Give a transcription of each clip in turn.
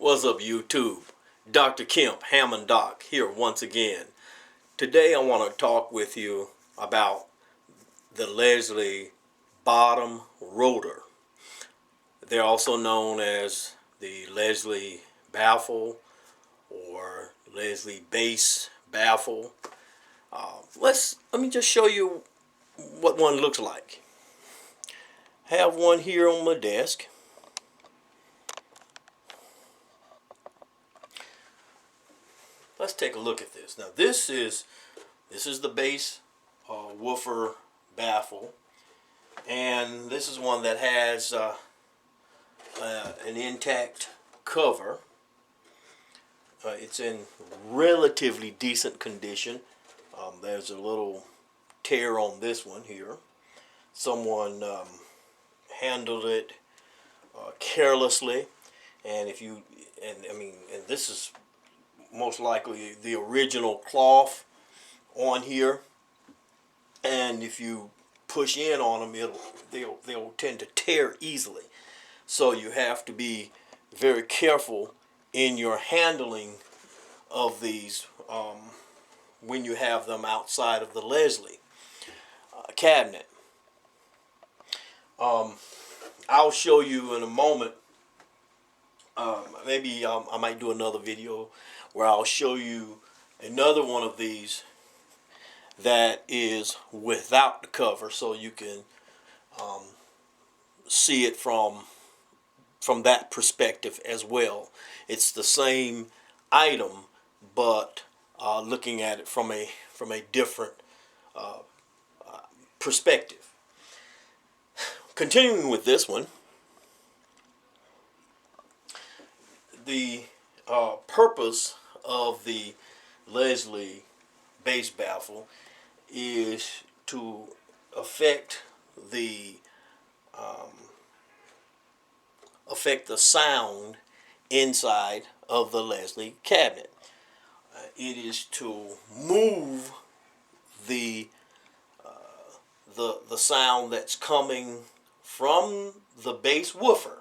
What's up, YouTube? Dr. Kemp, Hammond Doc, here once again. Today I want to talk with you about the Leslie bottom rotor. They're also known as the Leslie baffle or Leslie base baffle. Let me just show you what one looks like. I have one here on my desk. Let's take a look at this. Now this is the base woofer baffle, and this is one that has an intact cover. It's in relatively decent condition. There's a little tear on this one here. Someone handled it carelessly, and and this is most likely the original cloth on here, and if you push in on them, they'll tend to tear easily. So you have to be very careful in your handling of these when you have them outside of the Leslie cabinet. I'll show you in a moment. Maybe I might do another video where I'll show you another one of these that is without the cover, so you can see it from that perspective as well. It's the same item, but looking at it from a different perspective. Continuing with this one, the purpose of the Leslie base baffle is to affect the sound inside of the Leslie cabinet. It is to move the sound that's coming from the base woofer.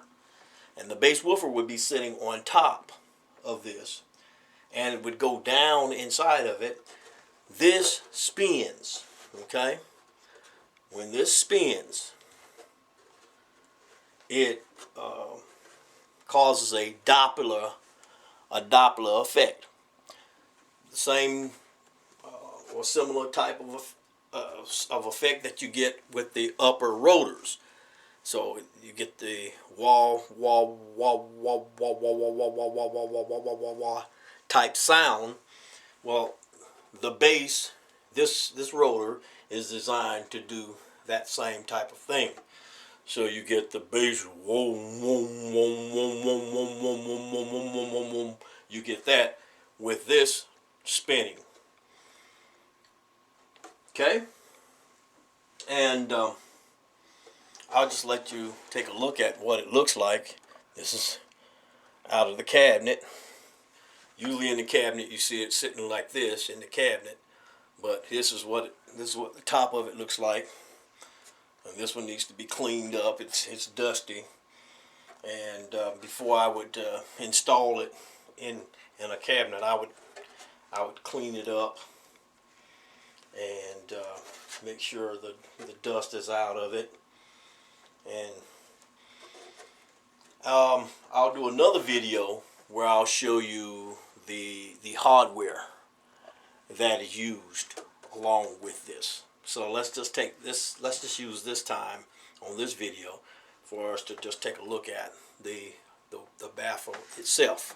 And the base woofer would be sitting on top of this, and it would go down inside of it. This spins, okay? When this spins, it causes a Doppler effect. The same or similar type of effect that you get with the upper rotors. So you get the wah wah wah wah wah wah wah wah wah wah wah wah wah wah wah type sound. Well, the base, this rotor is designed to do that same type of thing. So you get the bass, whoa, whoa, whoa, whoa, whoa, whoa, whoa, whoa, whoa, whoa, whoa. You get that with this spinning. Okay, and I'll just let you take a look at what it looks like. This is out of the cabinet. Usually in the cabinet you see it sitting like this in the cabinet, but this is what the top of it looks like. And this one needs to be cleaned up. It's dusty, and before I would install it in a cabinet, I would clean it up and make sure the dust is out of it. And I'll do another video where I'll show you the hardware that is used along with this. So let's just use this time on this video for us to just take a look at the baffle itself.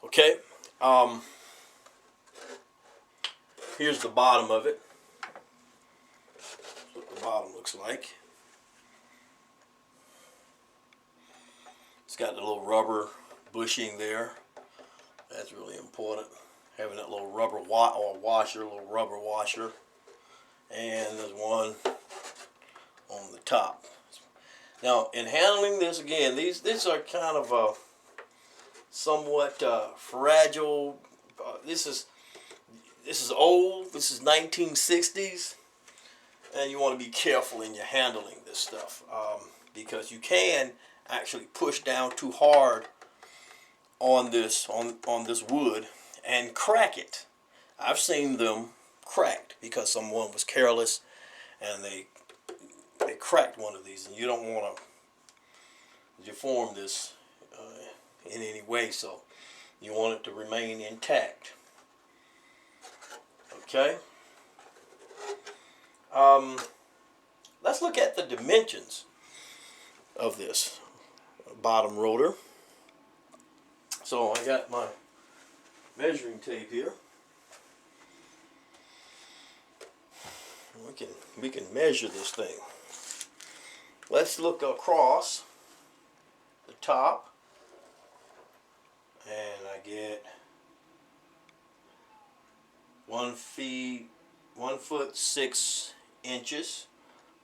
Okay, here's the bottom of it. That's what the bottom looks like. It's got the little rubber bushing there. That's really important. Having that little rubber washer, little rubber washer. And there's one on the top. Now, in handling this, again, these are kind of somewhat fragile. This is old. This is 1960s, and you want to be careful in your handling this stuff because you can actually push down too hard on this wood and crack it. I've seen them cracked because someone was careless and they cracked one of these, and you don't want to deform this in any way, so you want it to remain intact. Okay. Let's look at the dimensions of this bottom rotor. So I got my measuring tape here. We can measure this thing. Let's look across the top, and I get 1 foot 6 inches.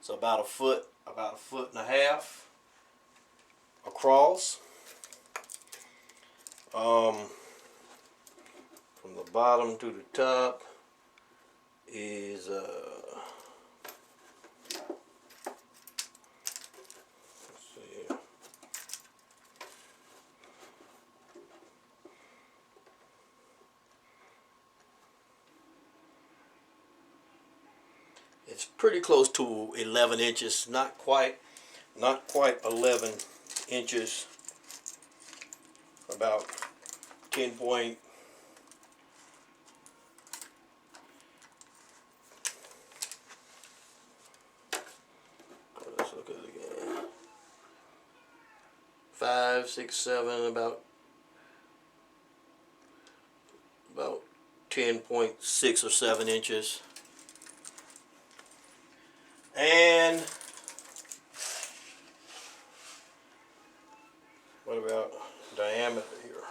So about a foot and a half across. From the bottom to the top is let's see here. It's pretty close to 11 inches, not quite 11 inches, about 10 point. Let's look at it again. 5, 6, 7, about 10.6 or 7 inches. And what about diameter here?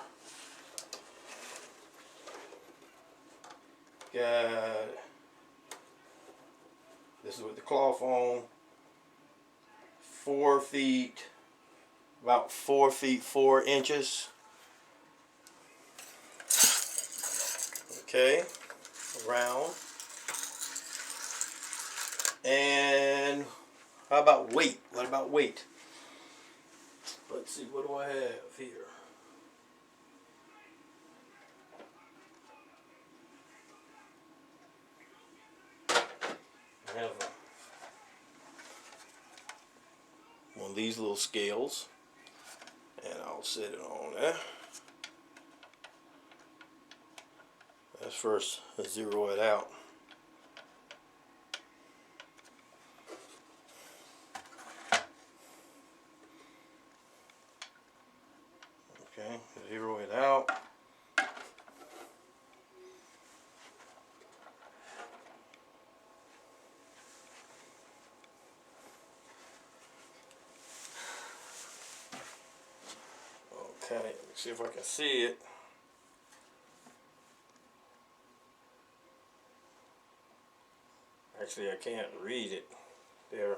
Got, this is with the cloth on, 4 feet, about 4 feet 4 inches. Okay, round. And how about weight? What about weight? Let's see, what do I have here? I have one of these little scales, and I'll set it on there. Let's first zero it out. Okay, zero it out. Okay, let's see if I can see it. Actually, I can't read it there.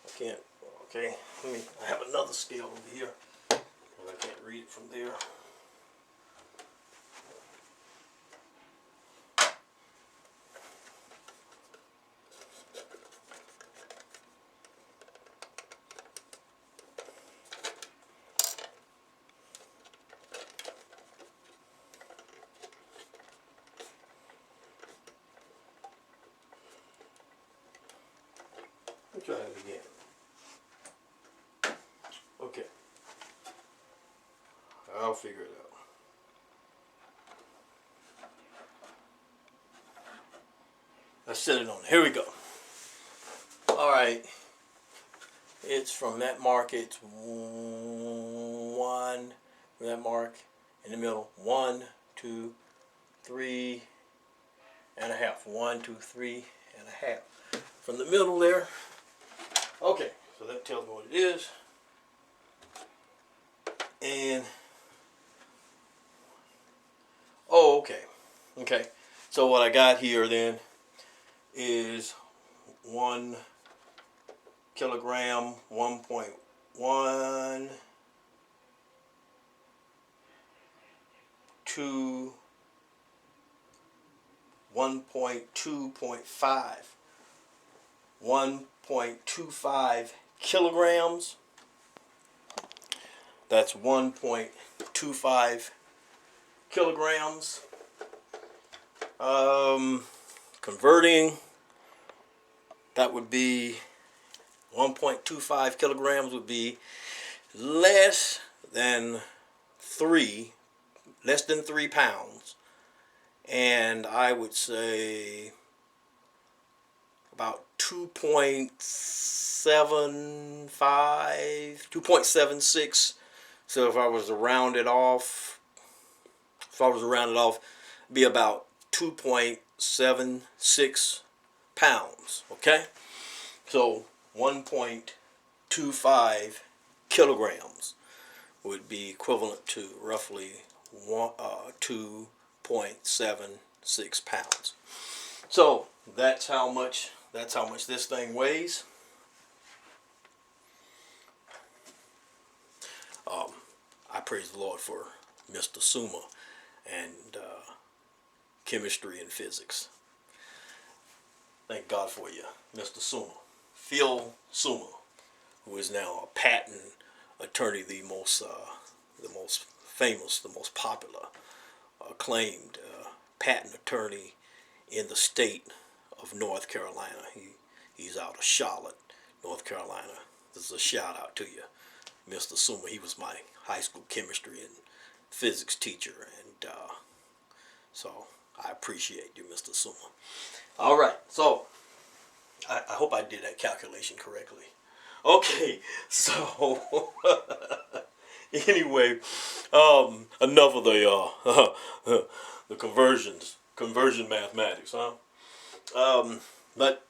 I can't. Okay, I have another scale over here, but I can't read it from there. Let's try it again. Okay. I'll figure it out. Let's set it on. Here we go. Alright. It's from that mark, it's 1, from that mark in the middle, 1, 2, 3 and a half. 1, 2, 3 and a half. From the middle there. Okay, so that tells me what it is. And oh, okay. So what I got here then is 1 kilogram, 1.1, 2, 1.2.5, 1.25 kilograms That's 1.25 kilograms. Converting, that would be 1.25 kilograms would be less than 3 pounds, and I would say about 2.75, 2.76. So if I was to round it off, it'd be about 2.76 pounds. Okay, so 1.25 kilograms would be equivalent to roughly 2.76 pounds. So that's how much this thing weighs. I praise the Lord for Mr. Suma and chemistry and physics. Thank God for you, Mr. Suma. Phil Suma, who is now a patent attorney, the most famous, the most popular, acclaimed patent attorney in the state of North Carolina. He's out of Charlotte, North Carolina. This is a shout out to you, Mr. Suma. He was my high school chemistry and physics teacher, and so I appreciate you, Mr. Suma. All right, so I hope I did that calculation correctly. Okay, so anyway, enough of the conversion mathematics, huh? But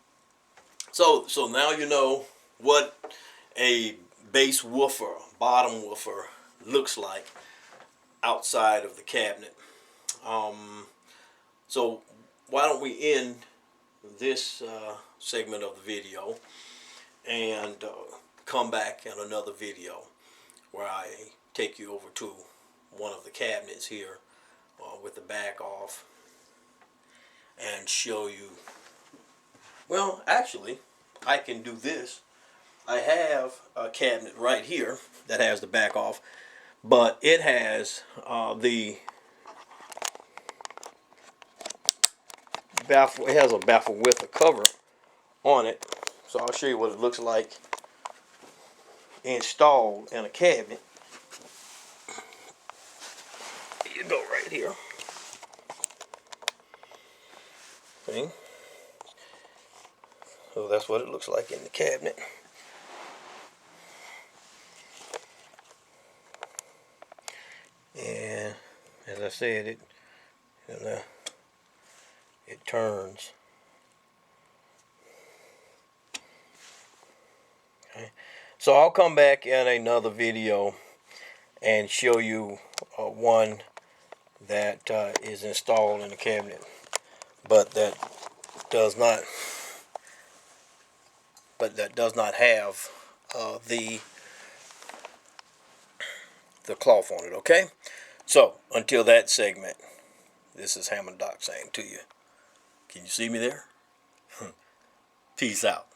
so now you know what a base woofer, bottom woofer, looks like outside of the cabinet. So why don't we end this segment of the video and come back in another video where I take you over to one of the cabinets here with the back off and show you. Well, actually, I can do this. I have a cabinet right here that has the back off, but it has the baffle. It has a baffle with a cover on it, so I'll show you what it looks like installed in a cabinet. Here you go, right here. See? So that's what it looks like in the cabinet. And as I said, it turns. Okay. So I'll come back in another video and show you one that is installed in the cabinet, but that does not have the cloth on it. Okay, so until that segment, this is Hammond Doc saying to you, can you see me there? Peace out.